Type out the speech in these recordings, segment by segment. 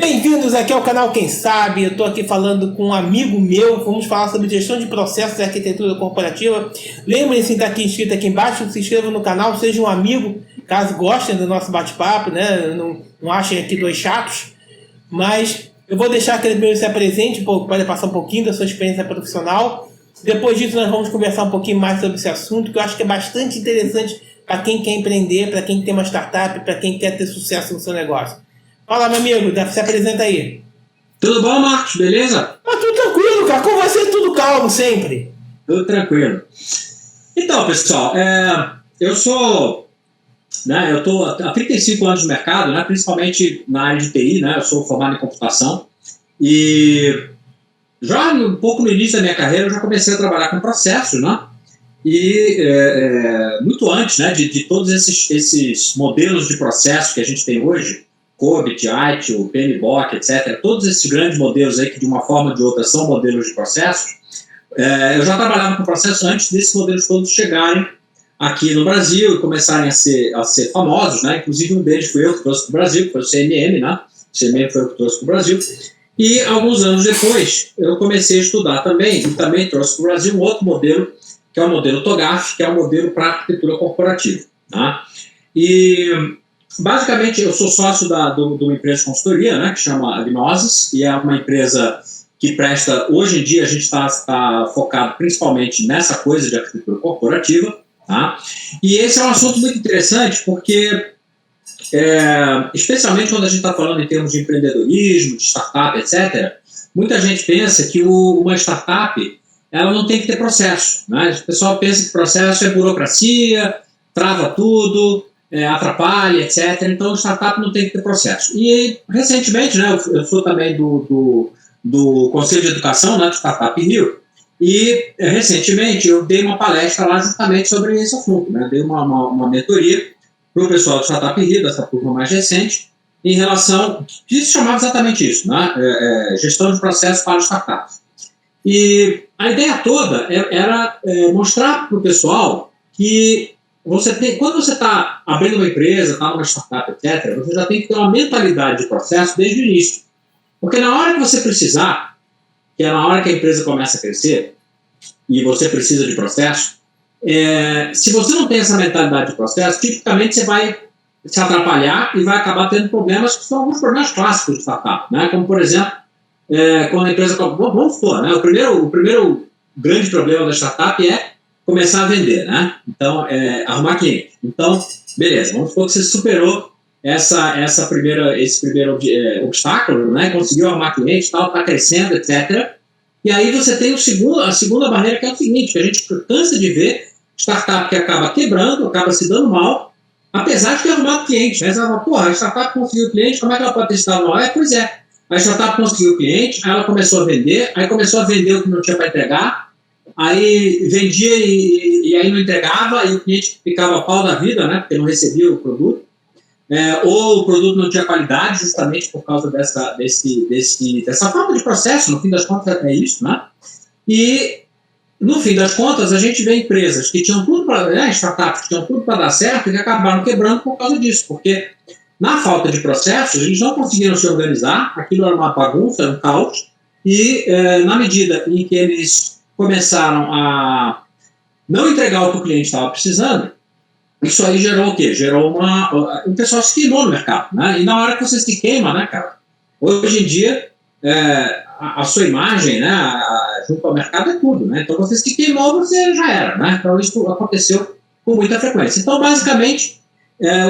Bem-vindos aqui ao canal Quem Sabe. Eu estou aqui falando com um amigo meu. Vamos falar sobre gestão de processos e arquitetura corporativa. Lembrem-se de estar aqui inscrito aqui embaixo, se inscrevam no canal, seja um amigo, caso gostem do nosso bate-papo, né? Não achem aqui dois chatos. Mas eu vou deixar que ele primeiro se apresente, pode passar um pouquinho da sua experiência profissional. Depois disso nós vamos conversar um pouquinho mais sobre esse assunto, que eu acho que é bastante interessante para quem quer empreender, para quem tem uma startup, para quem quer ter sucesso no seu negócio. Fala, meu amigo, se apresenta aí. Tudo bom, Marcos? Beleza? Tudo tranquilo, cara. Com você tudo calmo sempre. Tudo tranquilo. Então, pessoal, eu sou... eu estou há 35 anos no mercado, principalmente na área de TI, eu sou formado em computação. E já um pouco no início da minha carreira eu já comecei a trabalhar com processos, E muito antes de todos esses modelos de processo que a gente tem hoje, COBIT, ITIL, PMBOK, etc., todos esses grandes modelos aí que de uma forma ou de outra são modelos de processos, eu já trabalhava com processos antes desses modelos todos chegarem aqui no Brasil e começarem a ser famosos, Inclusive um deles foi eu que trouxe para o Brasil, que foi o CMM, O CMM foi eu que trouxe para o Brasil. E alguns anos depois eu comecei a estudar também, e também trouxe para o Brasil um outro modelo, que é o modelo TOGAF, que é o modelo para arquitetura corporativa. E basicamente, eu sou sócio de uma empresa de consultoria, que chama Gnosis, e é uma empresa que presta, hoje em dia, a gente está focado principalmente nessa coisa de arquitetura corporativa, E esse é um assunto muito interessante, porque, especialmente quando a gente está falando em termos de empreendedorismo, de startup, etc., muita gente pensa que uma startup, ela não tem que ter processo, O pessoal pensa que processo é burocracia, trava tudo, atrapalha, etc. Então, o startup não tem que ter processo. E, recentemente, eu sou também do Conselho de Educação, do Startup Rio, e, recentemente, eu dei uma palestra lá justamente sobre esse assunto, Dei uma mentoria para o pessoal do Startup Rio, dessa turma mais recente, em relação, que se chamava exatamente isso, gestão de processos para startups. E a ideia toda era mostrar para o pessoal que quando você está abrindo uma empresa, está numa startup, etc., você já tem que ter uma mentalidade de processo desde o início. Porque na hora que você precisar, que é na hora que a empresa começa a crescer, e você precisa de processo, se você não tem essa mentalidade de processo, tipicamente você vai se atrapalhar e vai acabar tendo problemas que são alguns problemas clássicos de startup, Como, por exemplo, quando a empresa... Vamos supor, o primeiro grande problema da startup é começar a vender, Então, arrumar cliente. Então, beleza, vamos supor que você superou esse primeiro obstáculo, Conseguiu arrumar cliente, está crescendo, etc. E aí você tem a segunda barreira, que é o seguinte, que a gente cansa de ver startup que acaba quebrando, acaba se dando mal, apesar de ter arrumado cliente, Você fala, porra, a startup conseguiu cliente, como é que ela pode ter se dado mal? Pois é, a startup conseguiu cliente, aí ela começou a vender, aí começou a vender o que não tinha para entregar, aí vendia e aí não entregava, e o cliente ficava pau da vida, Porque não recebia o produto, ou o produto não tinha qualidade, justamente por causa dessa falta de processo. No fim das contas é isso, E no fim das contas a gente vê empresas que tinham tudo para, startups que tinham tudo para dar certo e que acabaram quebrando por causa disso, porque na falta de processos eles não conseguiram se organizar, aquilo era uma bagunça, era um caos, e na medida em que eles começaram a não entregar o que o cliente estava precisando, isso aí gerou o quê? Gerou um pessoal se queimou no mercado, E na hora que você se queima, cara, hoje em dia, a sua imagem, junto ao mercado é tudo, Então você se queimou, você já era, Então isso aconteceu com muita frequência. Então, basicamente,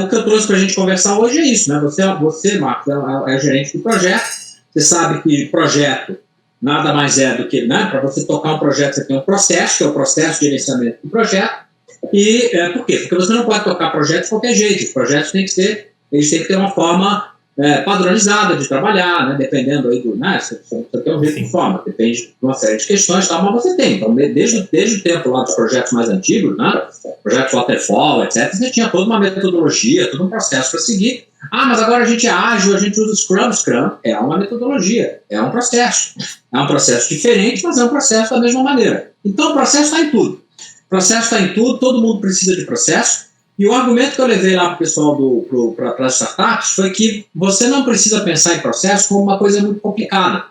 o que eu trouxe para a gente conversar hoje é isso, Você, Marcos, é gerente do projeto, você sabe que projeto nada mais é do que, para você tocar um projeto, você tem um processo, que é o processo de gerenciamento do projeto. E por quê? Porque você não pode tocar projetos de qualquer jeito. Os projetos têm que ter uma forma padronizada de trabalhar, dependendo aí do... Você tem um jeito de forma, depende de uma série de questões, mas você tem. Então, desde o tempo lá dos projetos mais antigos, projetos Waterfall, etc., você tinha toda uma metodologia, todo um processo para seguir. Mas agora a gente é ágil, a gente usa Scrum. Scrum é uma metodologia, é um processo. É um processo diferente, mas é um processo da mesma maneira. Então, o processo está em tudo. Processo está em tudo, todo mundo precisa de processo, E o argumento que eu levei lá para o pessoal para as startups foi que você não precisa pensar em processo como uma coisa muito complicada.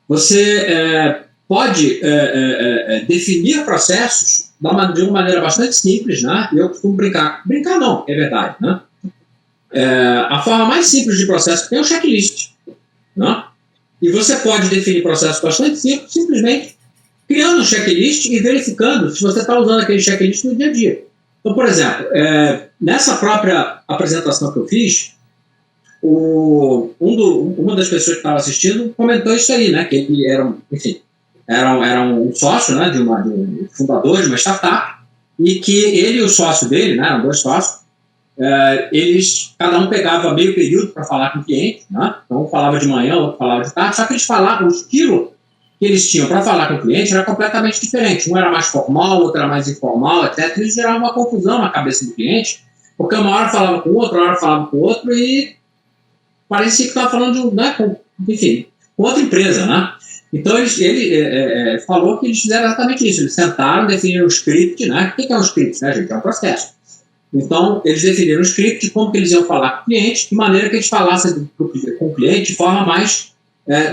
Você pode definir processos de uma maneira bastante simples, né? Eu costumo brincar não, é verdade, né? A forma mais simples de processo é o checklist, né? E você pode definir processos bastante simples, simplesmente criando um checklist e verificando se você está usando aquele checklist no dia a dia. Então, por exemplo, nessa própria apresentação que eu fiz, uma das pessoas que estava assistindo comentou isso aí, né? Que ele era um sócio, né, de um fundador de uma startup, e que ele e o sócio dele, né, eram 2 sócios, eles, cada um pegava meio período para falar com o cliente, né? Então um falava de manhã, outro falava de tarde, só que eles falavam, o estilo que eles tinham para falar com o cliente era completamente diferente. Um era mais formal, outro era mais informal, etc. Isso gerava uma confusão na cabeça do cliente, porque uma hora falava com o outro, uma hora falava com o outro, e parecia que estava falando com outra empresa, né? Então ele falou que eles fizeram exatamente isso. Eles sentaram, definiram um script, né? O que é um script, né, gente? É um processo. Então, eles definiram um script de como que eles iam falar com o cliente, de maneira que eles falassem com o cliente de forma mais,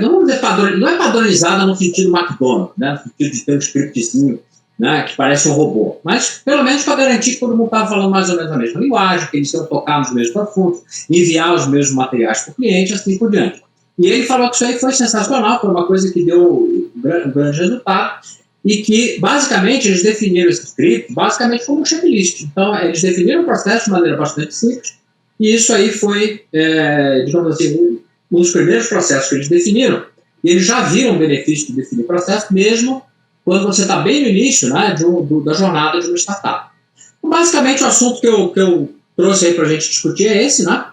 não vamos dizer não é padronizada no sentido McDonald's, né? No sentido de ter um scriptzinho, né, que parece um robô, mas pelo menos para garantir que todo mundo estava falando mais ou menos a mesma linguagem, que eles iam tocar nos mesmos assuntos, enviar os mesmos materiais para o cliente, assim por diante. E ele falou que isso aí foi sensacional, foi uma coisa que deu um grande resultado, e que, basicamente, eles definiram esse script basicamente como um checklist. Então, eles definiram o processo de maneira bastante simples, e isso aí foi, digamos assim, um dos primeiros processos que eles definiram, e eles já viram o benefício de definir processo, mesmo quando você está bem no início, né, da jornada de uma startup. Então, basicamente, o assunto que eu trouxe aí para a gente discutir é esse, né?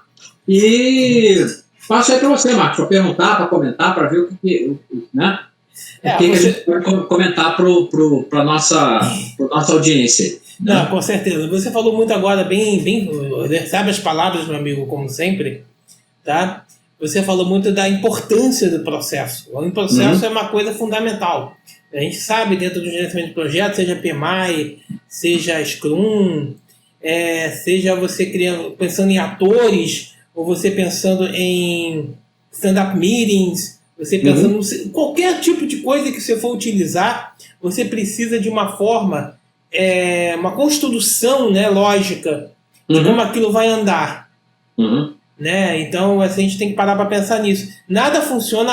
E passo aí para você, Marcos, para perguntar, para comentar, para ver o que né? O que a gente pode comentar para a nossa audiência. Né? Não, com certeza. Você falou muito agora, bem, sabe as palavras, meu amigo, como sempre, tá? Você falou muito da importância do processo. O processo é uma coisa fundamental. A gente sabe, dentro do gerenciamento de projetos, seja PMI, seja Scrum, seja você pensando em atores, ou você pensando em stand-up meetings, você pensando em qualquer tipo de coisa que você for utilizar, você precisa de uma forma, uma construção, né, lógica de como aquilo vai andar. Né? Então a gente tem que parar para pensar nisso. Nada funciona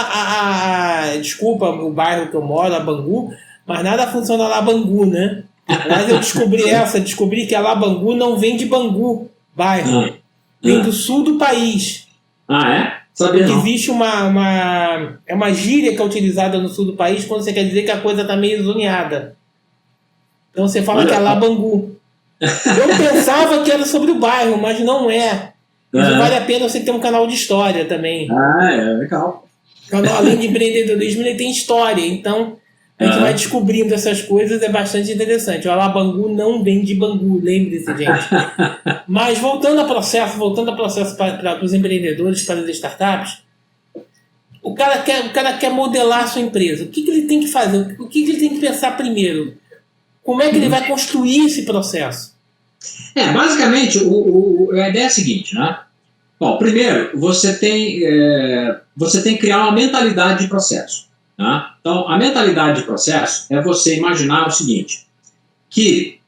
desculpa o bairro que eu moro, a Bangu, mas nada funciona lá Bangu, né? Mas eu descobri que a lá Bangu não vem de Bangu, bairro, vem do sul do país. Sabia não. Existe uma gíria que é utilizada no sul do país quando você quer dizer que a coisa está meio zoneada. Então você fala que é lá Bangu. Eu pensava que era sobre o bairro, mas não é. Isso vale a pena você ter um canal de história também. Legal. Além de empreendedorismo, ele tem história. Então, a gente vai descobrindo essas coisas, é bastante interessante. O Alabangu não vem de Bangu, lembre-se, gente. Mas voltando ao processo para os empreendedores, para as startups, o cara quer modelar a sua empresa. O que ele tem que fazer? O que ele tem que pensar primeiro? Como é que ele vai construir esse processo? Basicamente, a ideia é a seguinte, né? Bom, primeiro, você tem que criar uma mentalidade de processo. Tá? Então, a mentalidade de processo é você imaginar o seguinte, que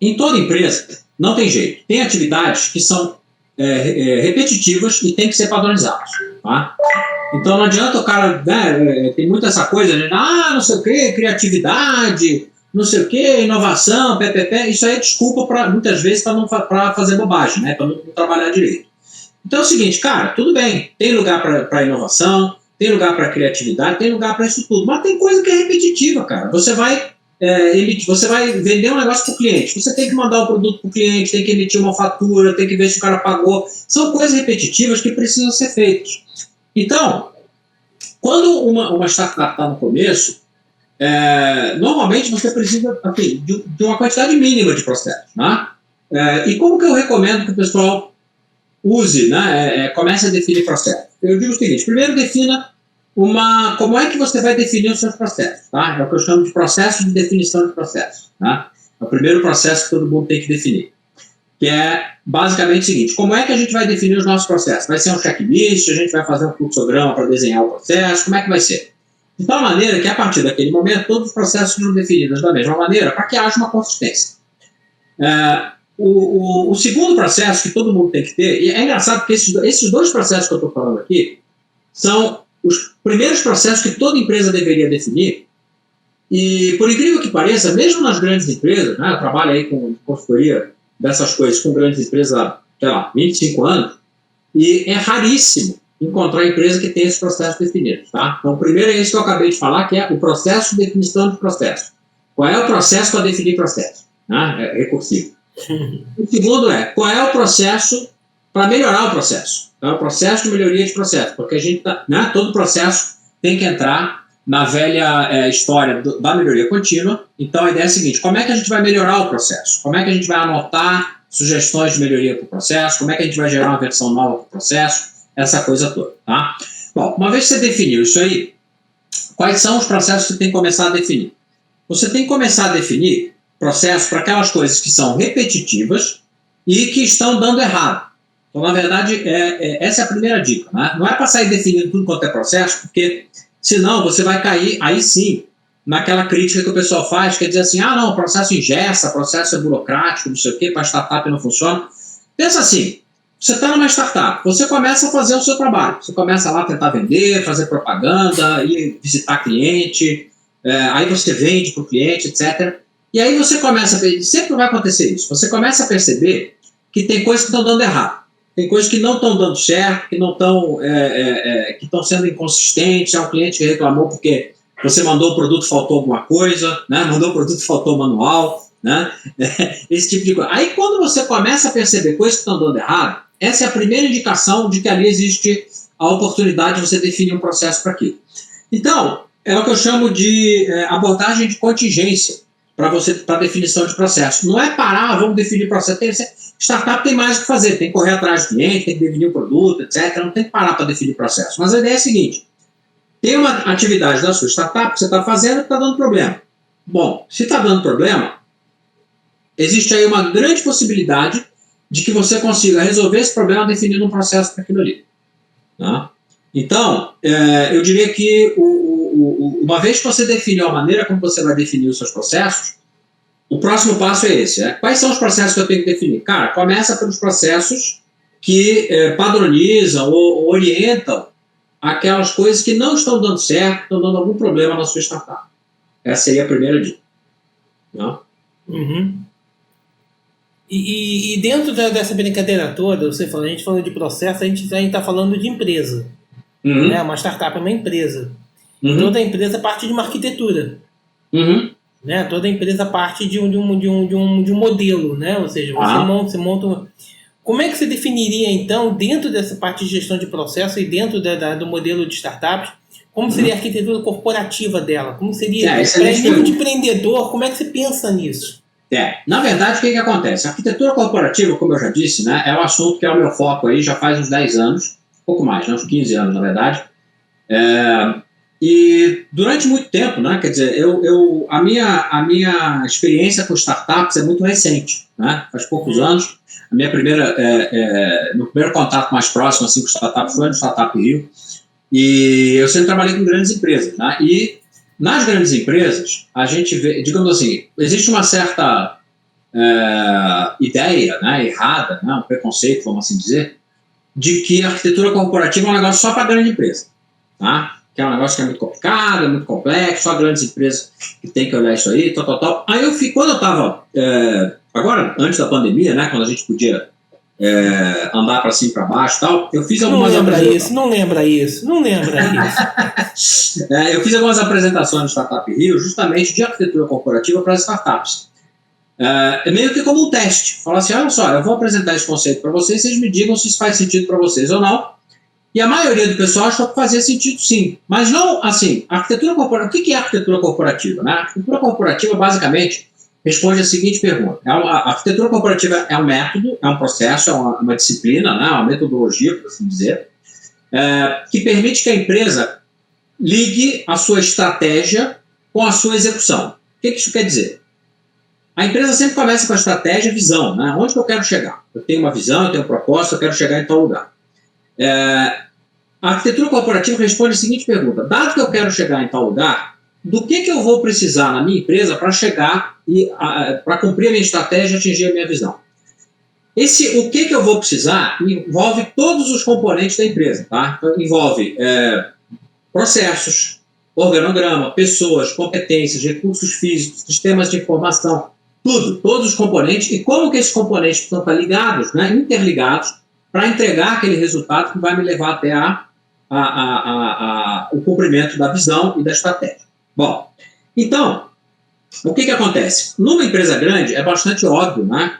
em toda empresa não tem jeito. Tem atividades que são repetitivas e tem que ser padronizadas. Tá? Então, não adianta o cara... tem muito essa coisa, né? Não sei o quê, criatividade... não sei o que, inovação, isso aí é desculpa muitas vezes para fazer bobagem, né? Para não trabalhar direito. Então é o seguinte, cara, tudo bem, tem lugar para inovação, tem lugar para criatividade, tem lugar para isso tudo, mas tem coisa que é repetitiva, cara. Você vai vender um negócio para o cliente, você tem que mandar o produto para o cliente, tem que emitir uma fatura, tem que ver se o cara pagou. São coisas repetitivas que precisam ser feitas. Então, quando uma startup está no começo, normalmente você precisa de uma quantidade mínima de processos, né? E como que eu recomendo que o pessoal use, né? Comece a definir processos? Eu digo o seguinte, primeiro defina como é que você vai definir os seus processos, tá? É o que eu chamo de processo de definição de processos, tá? É o primeiro processo que todo mundo tem que definir. que é basicamente o seguinte: como é que a gente vai definir os nossos processos? Vai ser um checklist, a gente vai fazer um fluxograma para desenhar o processo, como é que vai ser? De tal maneira que, a partir daquele momento, todos os processos sejam definidos da mesma maneira, para que haja uma consistência. O segundo processo que todo mundo tem que ter, e é engraçado porque esses dois processos que eu estou falando aqui são os primeiros processos que toda empresa deveria definir, e, por incrível que pareça, mesmo nas grandes empresas, né, eu trabalho aí com consultoria dessas coisas com grandes empresas há, sei lá, 25 anos, e é raríssimo encontrar empresa que tenha esse processo definido. Tá? Então, o primeiro é esse que eu acabei de falar, que é o processo de definição de processo. Qual é o processo para definir processo? Né? É recursivo. O segundo é, qual é o processo para melhorar o processo? É o processo de melhoria de processo, porque a gente né, todo processo tem que entrar na velha história da melhoria contínua. Então, a ideia é a seguinte: como é que a gente vai melhorar o processo? Como é que a gente vai anotar sugestões de melhoria para o processo? Como é que a gente vai gerar uma versão nova para o processo? Essa coisa toda, tá? Bom, uma vez que você definiu isso aí, quais são os processos que você tem que começar a definir? Você tem que começar a definir processos para aquelas coisas que são repetitivas e que estão dando errado. Então, na verdade, essa é a primeira dica, né? Não é para sair definindo tudo quanto é processo, porque senão você vai cair, aí sim, naquela crítica que o pessoal faz, que é dizer assim: ah, não, o processo engessa, o processo é burocrático, não sei o quê, para startup não funciona. Pensa assim: você está numa startup, você começa a fazer o seu trabalho, você começa lá a tentar vender, fazer propaganda, ir visitar cliente, aí você vende para o cliente, etc. E aí você começa a sempre vai acontecer isso, você começa a perceber que tem coisas que estão dando errado, tem coisas que não estão dando certo, que não estão, que estão sendo inconsistentes. É um cliente que reclamou porque você mandou o produto, faltou alguma coisa, né? Mandou o produto, faltou o manual, né? Esse tipo de coisa. Aí quando você começa a perceber coisas que estão dando errado, essa é a primeira indicação de que ali existe a oportunidade de você definir um processo para aquilo. Então, é o que eu chamo de abordagem de contingência para definição de processo. Não é parar, vamos definir processo. Startup tem mais o que fazer, tem que correr atrás do cliente, tem que definir o produto, etc. Não tem que parar para definir processo. Mas a ideia é a seguinte: tem uma atividade da sua startup que você está fazendo que está dando problema. Bom, se está dando problema, existe aí uma grande possibilidade de que você consiga resolver esse problema definindo um processo para aquilo ali. Tá? Então, eu diria que uma vez que você definiu a maneira como você vai definir os seus processos, o próximo passo é esse. Quais são os processos que eu tenho que definir? Cara, começa pelos processos que padronizam ou orientam aquelas coisas que não estão dando certo, estão dando algum problema na sua startup. Essa seria a primeira dica. Não? Uhum. E dentro dessa brincadeira toda, a gente falando de processo, a gente está falando de empresa. Uhum. Né? Uma startup é uma empresa. Uhum. Toda empresa parte de uma arquitetura. Uhum. Né? Toda empresa parte de um modelo. Né? Ou seja, você monta. Como é que você definiria, então, dentro dessa parte de gestão de processo e dentro do modelo de startups, como seria a arquitetura corporativa dela? Como seria, para nível de empreendedor, como é que você pensa nisso? Na verdade, o que acontece? A arquitetura corporativa, como eu já disse, né, é um assunto que é o meu foco aí já faz uns 10 anos, pouco mais, né, uns 15 anos, na verdade. E durante muito tempo, né, quer dizer, a minha experiência com startups é muito recente, né, faz poucos anos. A minha meu primeiro contato mais próximo assim, com startup foi no Startup Rio, e eu sempre trabalhei com grandes empresas, né, e nas grandes empresas a gente vê, digamos assim, existe uma certa ideia, né, errada, né, um preconceito, vamos assim dizer, de que a arquitetura corporativa é um negócio só para grande empresa, tá? Que é um negócio que é muito complicado, é muito complexo, só grandes empresas que tem que olhar isso aí, tal. Aí quando eu estava, agora, antes da pandemia, né, quando a gente podia andar para cima e para baixo e tal, eu fiz algumas apresentações. Não lembra isso. Eu fiz algumas apresentações no Startup Rio, justamente de arquitetura corporativa para as startups. É meio que como um teste. Falar assim: olha só, eu vou apresentar esse conceito para vocês me digam se isso faz sentido para vocês ou não. E a maioria do pessoal achou que fazia sentido sim. Mas não, assim, arquitetura corporativa. O que é arquitetura corporativa? Né? A arquitetura corporativa, basicamente, responde a seguinte pergunta. A arquitetura corporativa é um método, é um processo, é uma disciplina, né? Uma metodologia, por assim dizer, que permite que a empresa ligue a sua estratégia com a sua execução. O que isso quer dizer? A empresa sempre começa com a estratégia e visão, né? Onde que eu quero chegar? Eu tenho uma visão, eu tenho um propósito, eu quero chegar em tal lugar. A arquitetura corporativa responde a seguinte pergunta: dado que eu quero chegar em tal lugar, do que eu vou precisar na minha empresa para chegar e para cumprir a minha estratégia e atingir a minha visão? O que eu vou precisar envolve todos os componentes da empresa, tá? Então, envolve processos, organograma, pessoas, competências, recursos físicos, sistemas de informação, tudo, todos os componentes, e como que esses componentes precisam estar ligados, né, interligados, para entregar aquele resultado que vai me levar até o cumprimento da visão e da estratégia. Bom, então, o que acontece? Numa empresa grande é bastante óbvio, né,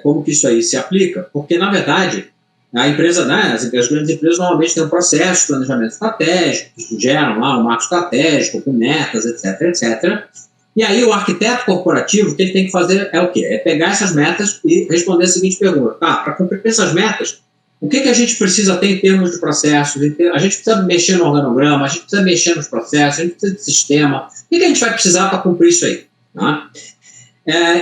como que isso aí se aplica, porque, na verdade, a empresa, né, as grandes empresas normalmente têm um processo de planejamento estratégico, que geram lá um marco estratégico, com metas, etc, etc. E aí o arquiteto corporativo, o que ele tem que fazer é o quê? É pegar essas metas e responder a seguinte pergunta: tá, para cumprir essas metas, o que a gente precisa ter em termos de processos? A gente precisa mexer no organograma, a gente precisa mexer nos processos, a gente precisa de sistema. O que a gente vai precisar para cumprir isso aí? Tá?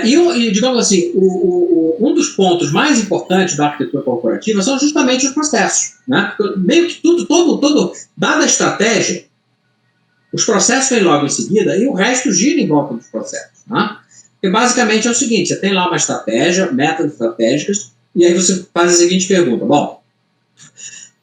E, digamos assim, um dos pontos mais importantes da arquitetura corporativa são justamente os processos. Né? Meio que dada a estratégia, os processos vêm logo em seguida e o resto gira em volta dos processos. Né? Porque basicamente é o seguinte: você tem lá uma estratégia, metas estratégicas, e aí você faz a seguinte pergunta: bom,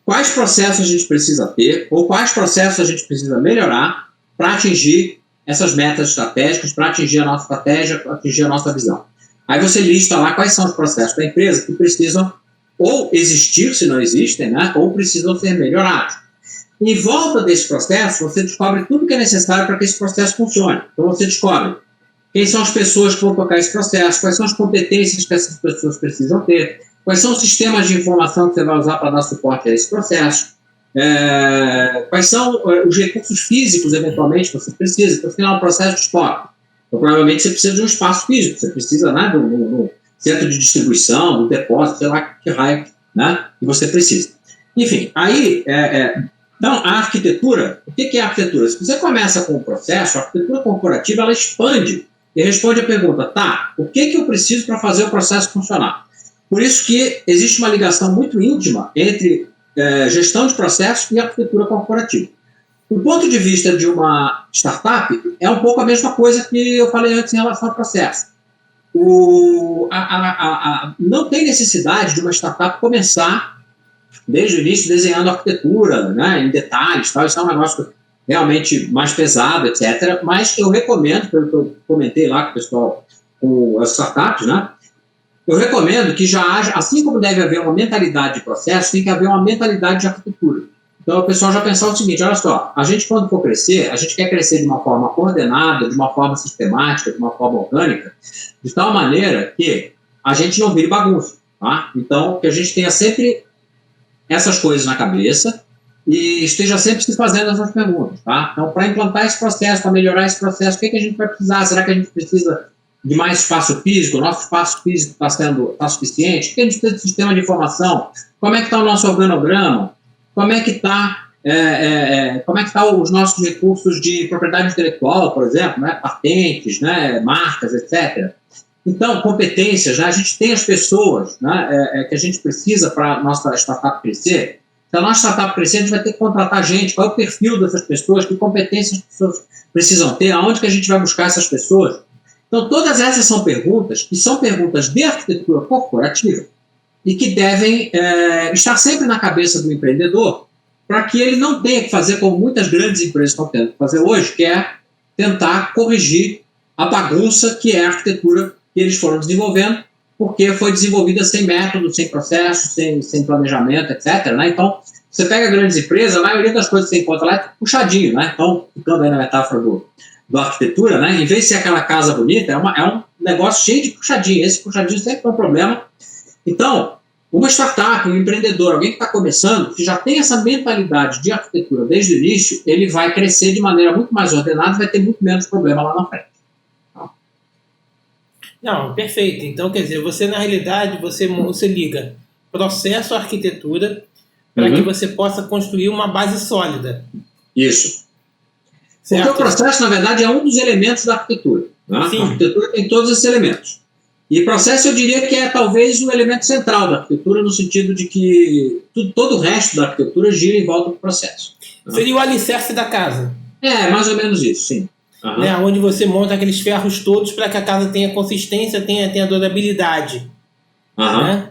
quais processos a gente precisa ter, ou quais processos a gente precisa melhorar para atingir essas metas estratégicas, para atingir a nossa estratégia, para atingir a nossa visão? Aí você lista lá quais são os processos da empresa que precisam ou existir, se não existem, né, ou precisam ser melhorados. Em volta desse processo, você descobre tudo que é necessário para que esse processo funcione. Então você descobre quem são as pessoas que vão tocar esse processo, quais são as competências que essas pessoas precisam ter, quais são os sistemas de informação que você vai usar para dar suporte a esse processo, quais são os recursos físicos, eventualmente, que você precisa. Então, afinal, é um processo de estoque. Então, provavelmente, você precisa de um espaço físico, você precisa, né, do centro de distribuição, do depósito, sei lá que raio, né, que você precisa. Enfim, aí, então, a arquitetura, o que é a arquitetura? Se você começa com o processo, a arquitetura corporativa, ela expande e responde a pergunta: tá, o que eu preciso para fazer o processo funcionar? Por isso que existe uma ligação muito íntima entre gestão de processos e arquitetura corporativa. Do ponto de vista de uma startup, é um pouco a mesma coisa que eu falei antes em relação ao processo. Não tem necessidade de uma startup começar desde o início desenhando arquitetura, né, em detalhes, tal. Isso é um negócio realmente mais pesado, etc. Mas eu recomendo, pelo que eu comentei lá com o pessoal, com as startups, né, eu recomendo que já haja, assim como deve haver uma mentalidade de processo, tem que haver uma mentalidade de arquitetura. Então, o pessoal já pensar o seguinte: olha só, a gente, quando for crescer, a gente quer crescer de uma forma ordenada, de uma forma sistemática, de uma forma orgânica, de tal maneira que a gente não vire bagunça. Tá? Então, que a gente tenha sempre essas coisas na cabeça e esteja sempre se fazendo essas perguntas. Tá? Então, para implantar esse processo, para melhorar esse processo, o que a gente vai precisar? Será que a gente precisa de mais espaço físico? O nosso espaço físico está suficiente? O que a gente precisa de sistema de informação? Como é que está o nosso organograma? Como é que está os nossos recursos de propriedade intelectual, por exemplo, né? Patentes, né? Marcas, etc. Então, competências, né? A gente tem as pessoas, né? Que a gente precisa para a nossa startup crescer. Se a nossa startup crescer, a gente vai ter que contratar gente. Qual é o perfil dessas pessoas? Que competências as pessoas precisam ter? Aonde que a gente vai buscar essas pessoas? Então, todas essas são perguntas que são perguntas de arquitetura corporativa e que devem estar sempre na cabeça do empreendedor, para que ele não tenha que fazer como muitas grandes empresas estão tendo que fazer hoje, que é tentar corrigir a bagunça que é a arquitetura que eles foram desenvolvendo, porque foi desenvolvida sem método, sem processo, sem planejamento, etc. Né? Então, você pega grandes empresas, a maioria das coisas que você encontra lá é puxadinho. Né? Então, ficando aí na metáfora do arquitetura, né? Em vez de ser aquela casa bonita, é um negócio cheio de puxadinho. Esse puxadinho sempre é um problema. Então, uma startup, um empreendedor, alguém que está começando, que já tem essa mentalidade de arquitetura desde o início, ele vai crescer de maneira muito mais ordenada e vai ter muito menos problema lá na frente. Não, perfeito. Então, quer dizer, você na realidade, você liga processo à arquitetura para que você possa construir uma base sólida. Isso. Certo. Porque o processo, na verdade, é um dos elementos da arquitetura. Né? A Sim. arquitetura tem todos esses elementos. E processo eu diria que é talvez o elemento central da arquitetura, no sentido de que todo o resto da arquitetura gira em volta do processo. Né? Seria o alicerce da casa. Mais ou menos isso, sim. Né? Onde você monta aqueles ferros todos para que a casa tenha consistência, tenha durabilidade. Né?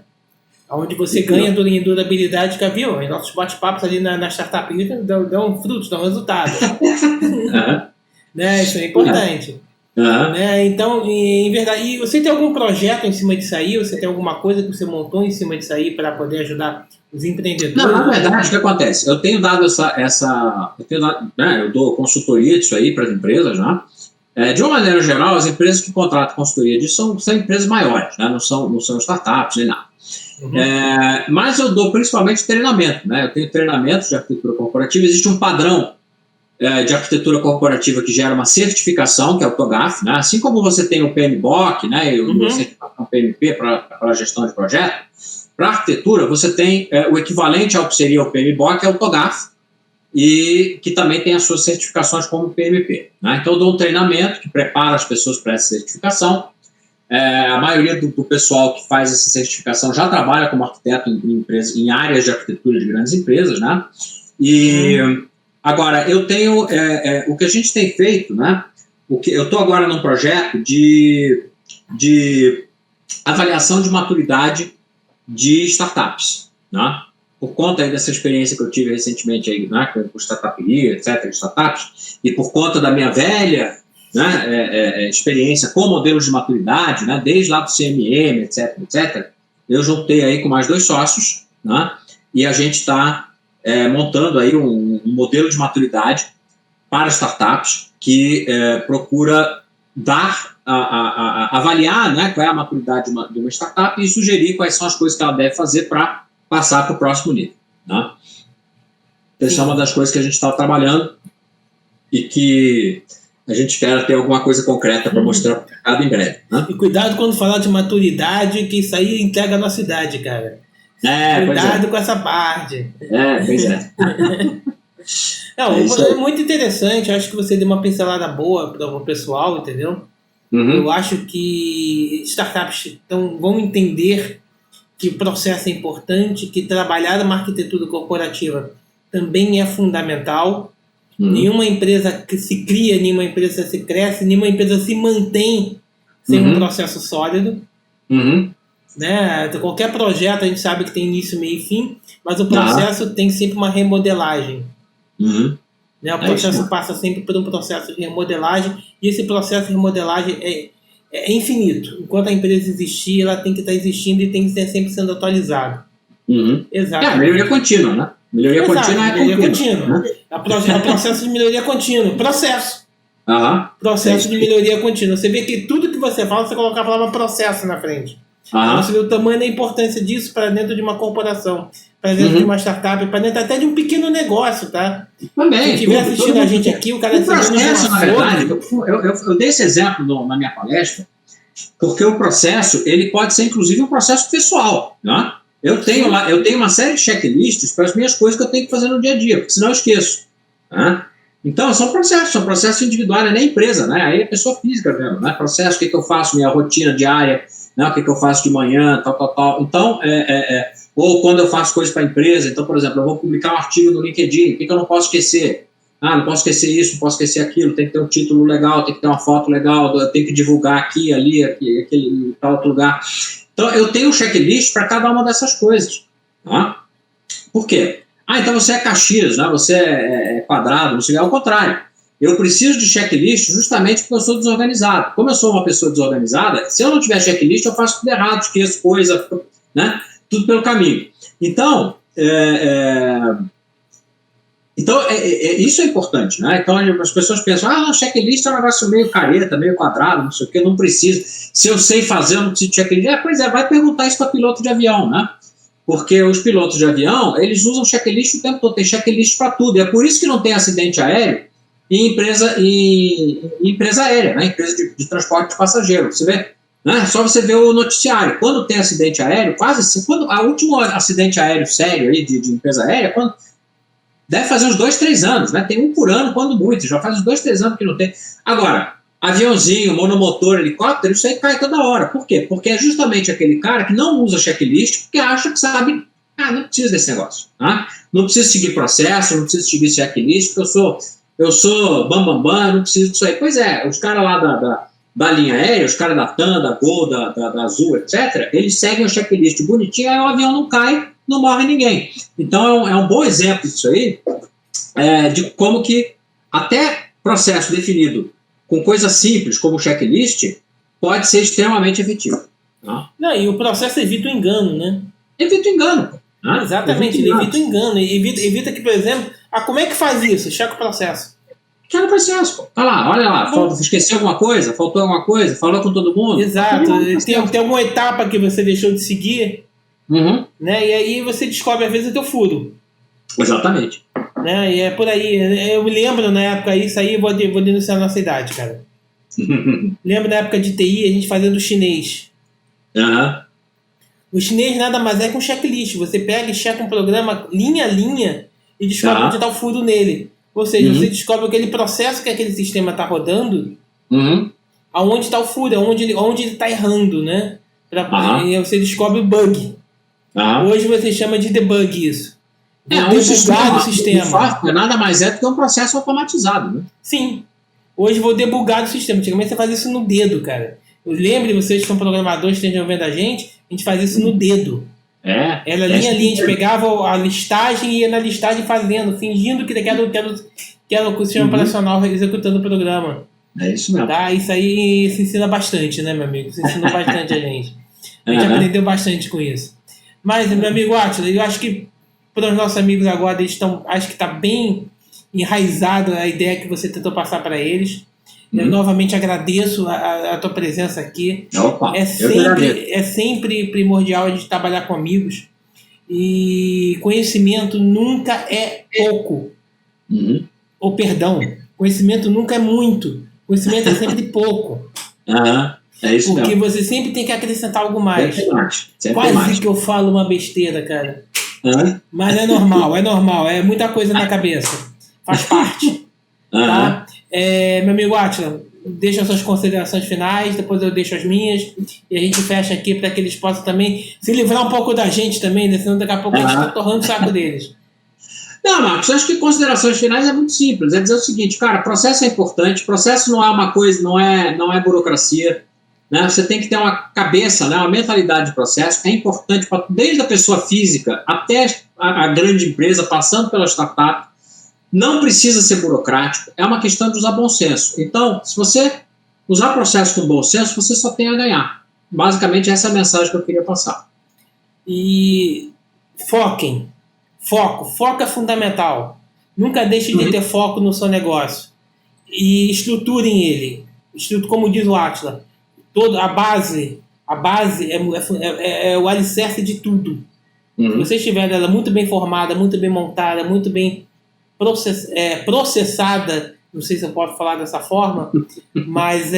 Onde você ganha em durabilidade, que viu? Os nossos bate-papos ali na startup dão frutos, dão resultado. Né? Isso é importante. Né? Então, em verdade, e você tem algum projeto em cima disso aí? Você tem alguma coisa que você montou em cima disso aí para poder ajudar os empreendedores? Não, na verdade, o que acontece? Eu tenho dado eu dou consultoria disso aí para as empresas, né? De uma maneira geral, as empresas que contratam consultoria disso são empresas maiores, né? Não são startups nem nada. Mas eu dou principalmente treinamento, né? Eu tenho treinamentos de arquitetura corporativa. Existe um padrão de arquitetura corporativa que gera uma certificação, que é o TOGAF, né? Assim como você tem o PMBOK, né? E o certificação PMP para a gestão de projeto, para a arquitetura você tem o equivalente ao que seria o PMBOK, que é o TOGAF, e que também tem as suas certificações como PMP. Né? Então eu dou um treinamento que prepara as pessoas para essa certificação. A maioria do pessoal que faz essa certificação já trabalha como arquiteto em áreas de arquitetura de grandes empresas, né? E agora, eu tenho o que a gente tem feito, né? Eu estou agora num projeto de avaliação de maturidade de startups, né? Por conta aí dessa experiência que eu tive recentemente aí, né? Com startuperia, etc., startups, e por conta da minha velha, né, experiência com modelos de maturidade, né? Desde lá do CMM, etc., etc., eu juntei aí com mais 2 sócios, né? E a gente está montando aí um modelo de maturidade para startups que procura avaliar, né, qual é a maturidade de uma startup e sugerir quais são as coisas que ela deve fazer para passar para o próximo nível. Né? Essa é uma das coisas que a gente está trabalhando e que a gente espera ter alguma coisa concreta para mostrar para o mercado em breve. Né? E cuidado quando falar de maturidade, que isso aí entrega a nossa idade, cara. Cuidado com essa parte. Pois é. É muito interessante. Eu acho que você deu uma pincelada boa para o pessoal, entendeu? Eu acho que startups vão entender que o processo é importante, que trabalhar uma arquitetura corporativa também é fundamental. Nenhuma empresa que se cria, nenhuma empresa se cresce, nenhuma empresa se mantém sem um processo sólido. Né? Então, qualquer projeto a gente sabe que tem início, meio e fim, mas o processo tem sempre uma remodelagem. Né? O processo passa sempre por um processo de remodelagem, e esse processo de remodelagem é infinito. Enquanto a empresa existir, ela tem que estar existindo e tem que estar sempre sendo atualizada. Exato. Melhoria contínua, né? Melhoria contínua. Né? É o processo de melhoria contínua. Processo de melhoria contínua. Você vê que tudo que você fala, você coloca a palavra processo na frente. Você vê o tamanho da importância disso para dentro de uma corporação, para dentro de uma startup, para dentro até de um pequeno negócio, tá? Também. Quem estiver assistindo a gente aqui, o cara... O processo, na verdade, eu dei esse exemplo na minha palestra, porque o processo, ele pode ser, inclusive, um processo pessoal, né? Eu tenho uma série de checklists para as minhas coisas que eu tenho que fazer no dia a dia, porque senão eu esqueço. Né? Então, são processos individuais, nem empresa, né? Aí é pessoa física mesmo, né? Processo, o que eu faço, minha rotina diária, né? O que eu faço de manhã, tal. Então, ou quando eu faço coisas para a empresa, então, por exemplo, eu vou publicar um artigo no LinkedIn, o que eu não posso esquecer? Não posso esquecer isso, não posso esquecer aquilo, tem que ter um título legal, tem que ter uma foto legal, eu tenho que divulgar aqui, ali, aquele tal outro lugar. Então, eu tenho um checklist para cada uma dessas coisas. Tá? Por quê? Então você é Caxias, né? Você é quadrado, não sei o que. Ao contrário. Eu preciso de checklist justamente porque eu sou desorganizado. Como eu sou uma pessoa desorganizada, se eu não tiver checklist, eu faço tudo errado, esqueço coisa, né? Tudo pelo caminho. Então, isso é importante, né? Então as pessoas pensam, checklist é um negócio meio careta, meio quadrado, não sei o que, não preciso. Se eu sei fazer, eu não preciso de checklist. Pois é, vai perguntar isso para piloto de avião, né? Porque os pilotos de avião, eles usam checklist o tempo todo, tem checklist para tudo. E é por isso que não tem acidente aéreo em empresa aérea, né? Empresa de transporte de passageiro. Você vê, né? Só você ver o noticiário. Quando tem acidente aéreo, quando a última acidente aéreo sério aí de empresa aérea, deve fazer uns 2, 3 anos, né? Tem um por ano, quando muito, já faz uns 2, 3 anos que não tem. Agora, aviãozinho, monomotor, helicóptero, isso aí cai toda hora. Por quê? Porque é justamente aquele cara que não usa checklist porque acha que sabe, não preciso desse negócio. Tá? Não preciso seguir processo, não preciso seguir checklist, porque eu sou bambambam, não preciso disso aí. Pois é, os caras lá da linha aérea, os caras da TAM, da Gol, da Azul, etc., eles seguem o checklist bonitinho, aí o avião não cai, não morre ninguém. Então é um bom exemplo disso aí, de como que até processo definido com coisas simples como checklist pode ser extremamente efetivo. Tá? Não, e o processo evita o engano, né? Evita o engano. Tá? Exatamente, ele evita o engano. Evita que, por exemplo, como é que faz isso? Checa o processo. Checa o processo, pô. Tá lá, olha lá, esqueceu alguma coisa? Faltou alguma coisa? Falou com todo mundo? Exato, tem alguma etapa que você deixou de seguir, né? E aí você descobre, às vezes, o teu furo. Exatamente. Né? E é por aí. Eu me lembro na época, isso aí, vou denunciar a nossa idade, cara. Lembro na época de TI, a gente fazendo chinês. O chinês nada mais é que um checklist. Você pega e checa um programa linha a linha e descobre onde está o furo nele. Ou seja, você descobre aquele processo que aquele sistema está rodando, aonde está o furo, onde ele está errando, né? E você descobre o bug. Hoje você chama de debug isso. Um sistema. O software nada mais é do que um processo automatizado, né? Sim. Hoje vou debugar o sistema. Antigamente você fazia isso no dedo, cara. Lembre vocês que são programadores que estejam vendo a gente fazia isso no dedo. Era linha a linha, a gente pegava a listagem e ia na listagem fazendo, fingindo que era o sistema operacional executando o programa. É isso mesmo. Tá? Isso aí se ensina bastante, né, meu amigo? Isso ensinou bastante a gente. A gente aprendeu bastante com isso. Mas, meu amigo Átila, eu acho que para os nossos amigos agora, acho que está bem enraizado a ideia que você tentou passar para eles. Eu novamente agradeço a tua presença aqui. Opa, é sempre primordial a gente trabalhar com amigos. E conhecimento nunca é pouco. Ou perdão, conhecimento nunca é muito. Conhecimento é sempre pouco. É isso porque mesmo. Você sempre tem que acrescentar algo mais. Sempre Quase mais. que eu falo uma besteira, cara. Mas é normal. É muita coisa na cabeça. Faz parte. Tá? Meu amigo Átila, deixa suas considerações finais, depois eu deixo as minhas e a gente fecha aqui para que eles possam também se livrar um pouco da gente também, né? Senão daqui a pouco a gente está torrando o saco deles. Não, Marcos, eu acho que considerações finais é muito simples. É dizer o seguinte, cara, processo é importante, processo não é uma coisa, não é burocracia, né? Você tem que ter uma cabeça, né? Uma mentalidade de processo, é importante desde a pessoa física até a grande empresa, passando pela startup. Não precisa ser burocrático, é uma questão de usar bom senso. Então, se você usar processo com bom senso, você só tem a ganhar. Basicamente, essa é a mensagem que eu queria passar. E foquem. Foco é fundamental. Nunca deixe de ter foco no seu negócio. E estruturem ele. Como diz o Átila, a base é o alicerce de tudo. Se você estiver ela muito bem formada, muito bem montada, muito bem processada, não sei se eu posso falar dessa forma, mas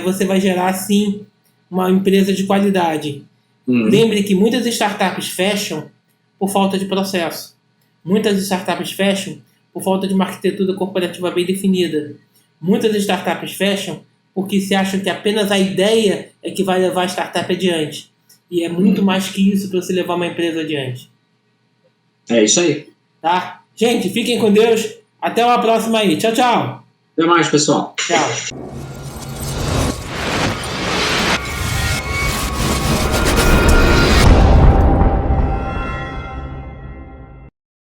você vai gerar, sim, uma empresa de qualidade. Lembre que muitas startups fecham por falta de processo. Muitas startups fecham por falta de uma arquitetura corporativa bem definida. Muitas startups fecham porque se acham que apenas a ideia é que vai levar a startup adiante. E é muito mais que isso para você levar uma empresa adiante. É isso aí. Tá? Gente, fiquem com Deus. Até uma próxima aí. Tchau, tchau. Até mais, pessoal. Tchau.